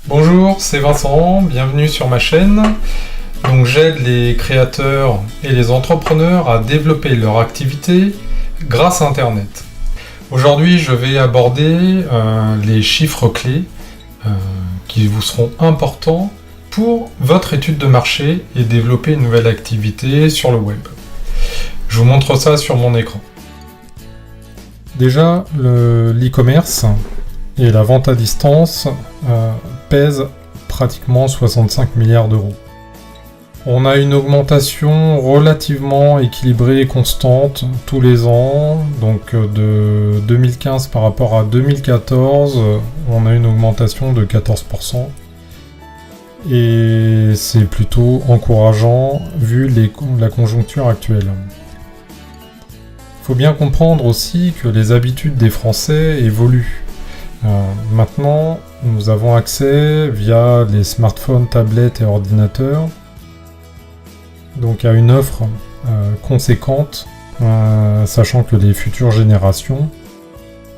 Bonjour, c'est Vincent, bienvenue sur ma chaîne. Donc j'aide les créateurs et les entrepreneurs à développer leur activité grâce à Internet. Aujourd'hui, je vais aborder les chiffres clés qui vous seront importants pour votre étude de marché et développer une nouvelle activité sur le web. Je vous montre ça sur mon écran. Déjà, l'e-commerce et la vente à distance pèsent pratiquement 65 milliards d'euros. On a une augmentation relativement équilibrée et constante tous les ans, donc de 2015 par rapport à 2014, on a une augmentation de 14%. Et c'est plutôt encourageant vu la conjoncture actuelle. Il faut bien comprendre aussi que les habitudes des Français évoluent. Maintenant, nous avons accès via les smartphones, tablettes et ordinateurs donc à une offre conséquente, sachant que les futures générations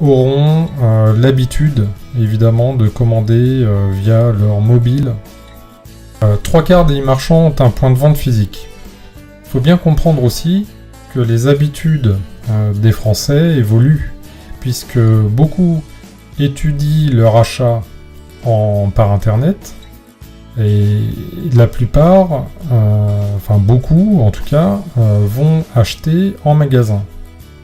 auront l'habitude évidemment de commander via leur mobile. 3/4 des marchands ont un point de vente physique. Il faut bien comprendre aussi que les habitudes des Français évoluent, puisque beaucoup étudient leur achat par Internet, et la plupart, beaucoup en tout cas, vont acheter en magasin.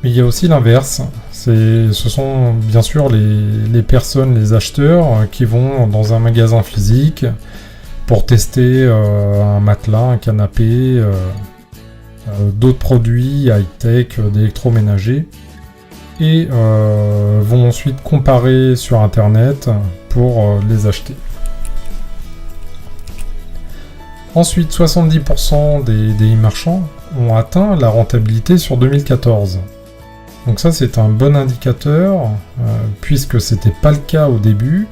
Mais il y a aussi l'inverse, ce sont bien sûr les personnes, les acheteurs, qui vont dans un magasin physique pour tester un matelas, un canapé, d'autres produits high-tech, d'électroménager, et vont ensuite comparer sur Internet pour les acheter. Ensuite, 70% des e-marchands ont atteint la rentabilité sur 2014. Donc ça, c'est un bon indicateur, puisque c'était pas le cas au début.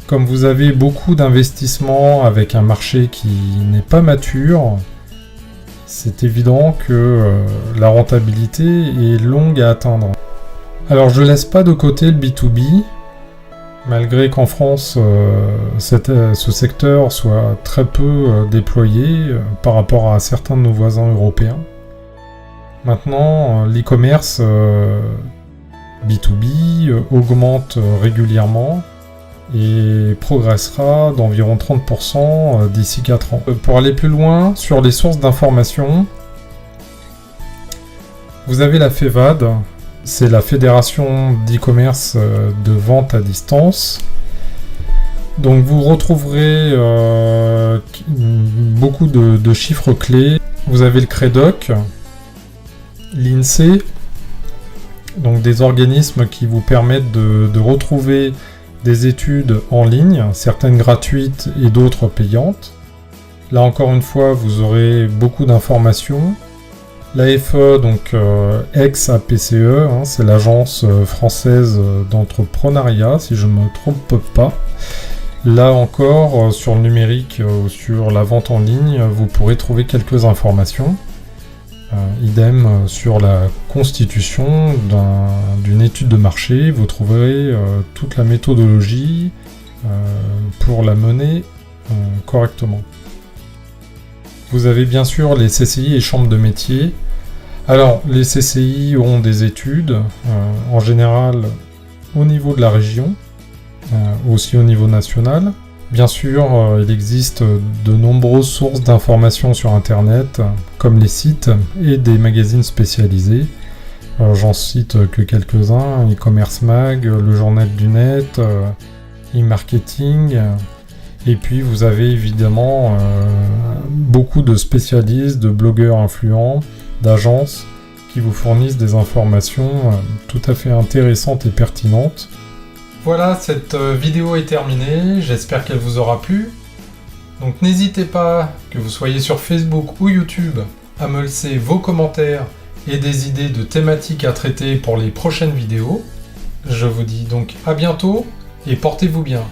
Comme vous avez beaucoup d'investissements avec un marché qui n'est pas mature, c'est évident que la rentabilité est longue à atteindre. Alors je laisse pas de côté le B2B, malgré qu'en France ce secteur soit très peu déployé par rapport à certains de nos voisins européens. Maintenant, l'e-commerce B2B augmente régulièrement et progressera d'environ 30% d'ici 4 ans. Pour aller plus loin sur les sources d'information, vous avez la FEVAD, c'est la Fédération d'e-commerce de vente à distance. Donc vous retrouverez beaucoup de chiffres clés. Vous avez le CREDOC, l'INSEE, donc des organismes qui vous permettent de retrouver des études en ligne, certaines gratuites et d'autres payantes. Là encore une fois, vous aurez beaucoup d'informations. L'AFE, donc ex-APCE, c'est l'agence française d'entrepreneuriat, si je ne me trompe pas. Là encore, sur le numérique, sur la vente en ligne, vous pourrez trouver quelques informations. Idem sur la constitution d'une étude de marché, vous trouverez toute la méthodologie pour la mener correctement. Vous avez bien sûr les CCI et chambres de métiers. Alors, les CCI ont des études, en général au niveau de la région, aussi au niveau national. Bien sûr, il existe de nombreuses sources d'informations sur Internet, comme les sites et des magazines spécialisés. J'en cite que quelques-uns, e-commerce mag, le journal du net, e-marketing. Et puis vous avez évidemment beaucoup de spécialistes, de blogueurs influents, d'agences qui vous fournissent des informations tout à fait intéressantes et pertinentes. Voilà, cette vidéo est terminée, j'espère qu'elle vous aura plu. Donc n'hésitez pas, que vous soyez sur Facebook ou YouTube, à me laisser vos commentaires et des idées de thématiques à traiter pour les prochaines vidéos. Je vous dis donc à bientôt et portez-vous bien.